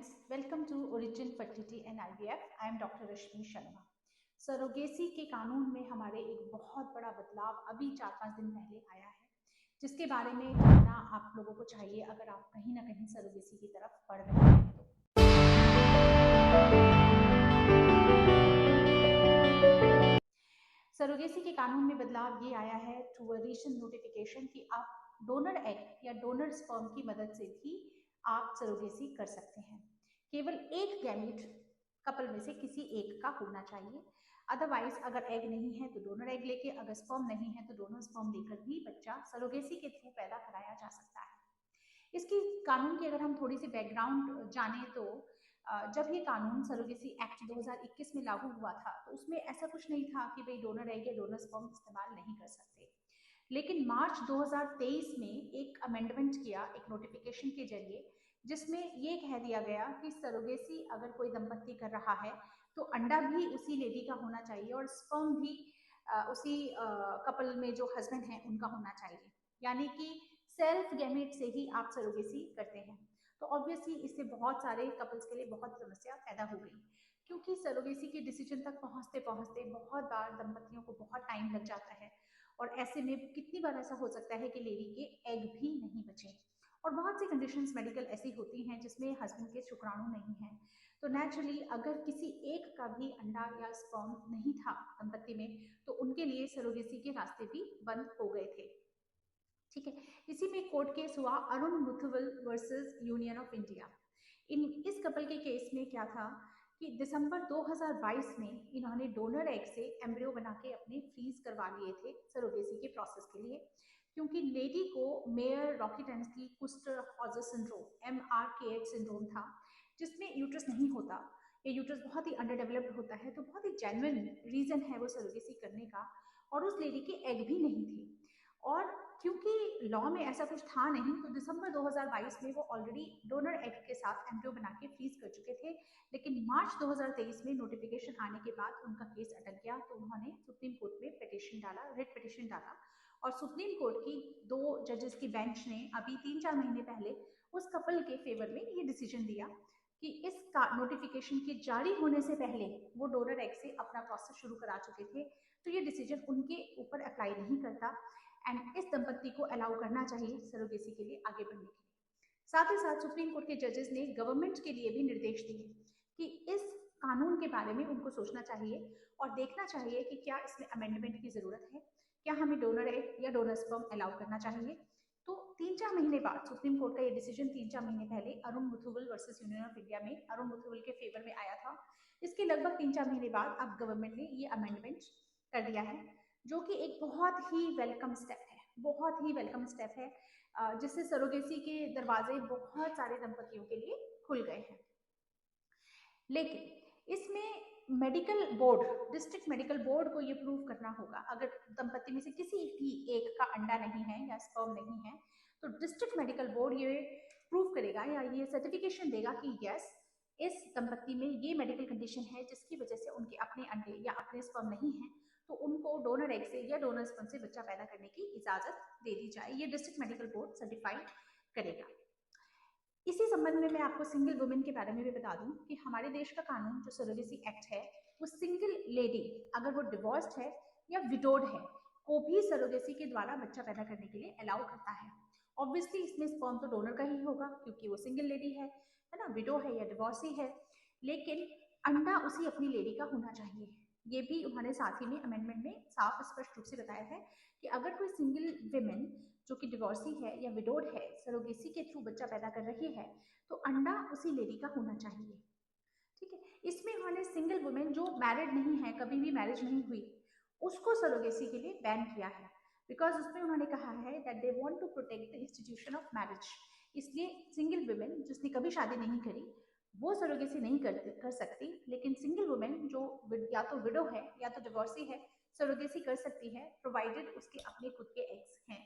friends, welcome to Origin Fertility and IVF. I am Dr. Rashmi Sharma. Surrogacy के कानून में हमारे एक बहुत बड़ा बदलाव अभी 4-5 दिन पहले आया है, जिसके बारे में जानना आप लोगों को चाहिए अगर आप कहीं ना कहीं सरोगेसी की तरफ बढ़ रहे हैं तो। सरोगेसी के कानून में बदलाव ये आया है थ्रू अ रीसेंट नोटिफिकेशन कि आप डोनर एग या डोनर स्पर्म की मदद से भी आप सरोगेसी कर सकते हैं। केवल एक गैमीट कपल में से किसी एक का होना चाहिए। अदरवाइज अगर एग नहीं है तो डोनर एग लेके, अगर स्पर्म नहीं है तो डोनर स्पर्म लेकर भी बच्चा सरोगेसी के थ्रू पैदा कराया जा सकता है। इसकी कानून की अगर हम थोड़ी सी बैकग्राउंड जाने तो जब ये कानून सरोगेसी एक्ट 2021 में लागू हुआ था तो उसमें ऐसा कुछ नहीं था कि भाई डोनर एग या डोनर स्पर्म इस्तेमाल नहीं कर सकते। लेकिन मार्च 2023 में एक अमेंडमेंट किया एक नोटिफिकेशन के जरिए, जिसमें ये कह दिया गया कि सरोगेसी अगर कोई दंपत्ति कर रहा है तो अंडा भी उसी लेडी का होना चाहिए और स्पर्म भी उसी कपल में जो हस्बैंड है उनका होना चाहिए। यानी कि सेल्फ गैमेट से ही आप सरोगेसी करते हैं। तो ऑब्वियसली इससे बहुत सारे कपल्स के लिए बहुत समस्या पैदा हो गई, क्योंकि सरोगेसी के डिसीजन तक पहुंचते पहुंचते बहुत बार दंपत्तियों को बहुत टाइम लग जाता है और ऐसे में कितनी बार ऐसा हो सकता है कि लेडी के एग भी नहीं बचे। और बहुत सी कंडीशंस मेडिकल ऐसी होती हैं जिसमें हस्बैंड के शुक्राणु नहीं है, तो नेचुरली अगर किसी एक का भी अंडा या स्पर्म नहीं था दंपत्ति में तो उनके लिए सरोगेसी के रास्ते भी बंद हो गए थे। ठीक है, इसी में कोर्ट केस हुआ Arun Muthuval versus union of India. इस कपल के केस में क्या था कि दिसंबर 2022 में इन्होंने डोनर एग से एम्ब्रियो बना के अपने फ्रीज करवा लिए थे सरोगेसी के प्रोसेस के लिए, क्योंकि लेडी को मेयर रॉकी-टेंस्की कुस्टर हॉजर सिंड्रोम MRKH सिंड्रोम था, जिसमें यूट्रस नहीं होता, ये यूट्रस बहुत ही अंडर डेवलप्ड होता है। तो बहुत ही जेन्युइन रीजन है वो सरोगेसी करने का, और उस लेडी के एग भी नहीं थे। और क्योंकि लॉ में ऐसा कुछ था नहीं तो दिसंबर 2022 में वो ऑलरेडी डोनर एग के साथ एम्ब्रियो बना के फ्रीज कर चुके थे। लेकिन मार्च 2023 में नोटिफिकेशन आने के बाद उनका केस अटक गया, तो उन्होंने सुप्रीम कोर्ट में पिटिशन डाला, रिट पिटिशन डाला, और सुप्रीम कोर्ट की 2 जजेस की बेंच ने अभी 3-4 महीने पहले उस कपल के फेवर में ये डिसीजन दिया कि इस नोटिफिकेशन के जारी होने से पहले वो डोनर एग से अपना प्रोसेस शुरू करा चुके थे, तो ये डिसीजन उनके ऊपर अप्लाई नहीं करता एंड इस दंपत्ति को अलाउ करना चाहिए सरोगेसी के लिए आगे बढ़ने के लिए। साथ ही साथ सुप्रीम कोर्ट के जजेस ने गवर्नमेंट के लिए भी निर्देश दिए कि इस कानून के बारे में उनको सोचना चाहिए और देखना चाहिए कि क्या इसमें अमेंडमेंट की जरूरत है, क्या हमें डोनर एग या डोनर स्पर्म अलाउ करना चाहिए। तो 3-4 महीने बाद सुप्रीम कोर्ट का ये डिसीजन 3-4 महीने पहले Arun Muthuval versus union of India में अरुण मुथुवल के फेवर में आया था। इसके लगभग 3-4 महीने बाद अब गवर्नमेंट ने ये अमेंडमेंट कर दिया है, जो कि एक बहुत ही वेलकम स्टेप है, बहुत ही वेलकम स्टेप है, जिससे सरोगेसी के दरवाजे बहुत सारे दंपतियों के लिए खुल गए हैं। लेकिन इसमें medical board, district medical board को ये प्रूव करना होगा, अगर दंपति में से किसी भी एक का अंडा नहीं है या स्पर्म नहीं है तो डिस्ट्रिक्ट मेडिकल बोर्ड ये प्रूव करेगा या ये सर्टिफिकेशन देगा कि यस, इस दंपति में ये मेडिकल कंडीशन है जिसकी वजह से उनके अपने अंडे या अपने स्पर्म नहीं है, तो उनको डोनर एग से या डोनर स्पर्म से बच्चा पैदा करने की इजाजत दे दी जाए। ये डिस्ट्रिक्ट मेडिकल बोर्ड सर्टिफाई करेगा। इसी संबंध में मैं आपको सिंगल वुमेन के बारे में भी बता दूं कि हमारे देश का कानून जो सरोगेसी एक्ट है वो सिंगल लेडी अगर वो डिवोर्स्ड है या विडोड है को भी सरोगेसी के द्वारा बच्चा पैदा करने के लिए अलाउ करता है। ऑब्वियसली इसमें स्पर्म तो डोनर का ही होगा क्योंकि वो सिंगल लेडी है ना, विडो है या डिवोर्सी है, लेकिन अंडा उसी अपनी लेडी का होना चाहिए। ये भी उन्होंने साथ ही में अमेंडमेंट में साफ स्पष्ट रूप से बताया है कि अगर कोई सिंगल विमेन जो कि डिवोर्सी है या विडोड है सरोगेसी के थ्रू बच्चा पैदा कर रही है तो अंडा उसी लेडी का होना चाहिए। ठीक है, इसमें उन्होंने सिंगल वुमेन जो मैरिड नहीं है, कभी भी मैरिज नहीं हुई, उसको सरोगेसी के लिए बैन किया है, बिकॉज उसमें उन्होंने कहा है that they want to protect the institution of marriage. इसलिए सिंगल वुमेन जिसने कभी शादी नहीं करी वो सरोगेसी नहीं कर सकती, लेकिन सिंगल वुमेन जो या तो विडो है या तो डिवोर्सी है सरोगेसी कर सकती है, प्रोवाइडेड उसके अपने खुद के एग्स हैं।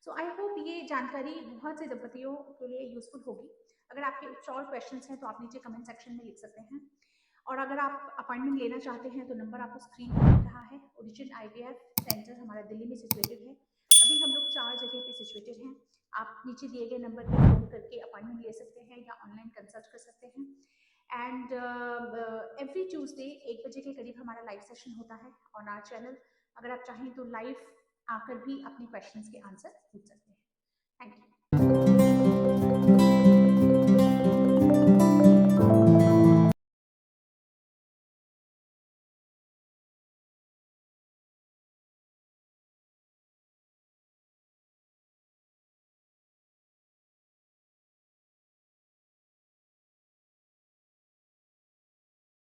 सो आई होप ये जानकारी बहुत से दंपतियों के लिए यूजफुल होगी। अगर आपके कुछ और क्वेश्चंस हैं तो आप नीचे कमेंट सेक्शन में लिख सकते हैं, और अगर आप अपॉइंटमेंट लेना चाहते हैं तो नंबर आपको स्क्रीन पर दिख रहा है। ओरिजिन IVF सेंटर हमारा दिल्ली में सिचुएटेड है। अभी हम लोग 4 जगह पे सिचुएटेड हैं। आप नीचे दिए गए नंबर पर फ़ोन करके अपॉइंटमेंट ले सकते हैं या ऑनलाइन कंसल्ट कर सकते हैं। एंड एवरी ट्यूसडे 1 बजे के करीब हमारा लाइव सेशन होता है ऑन आवर चैनल। अगर आप चाहें तो लाइव आकर भी अपने क्वेश्चंस के आंसर पूछ सकते हैं। Thank you.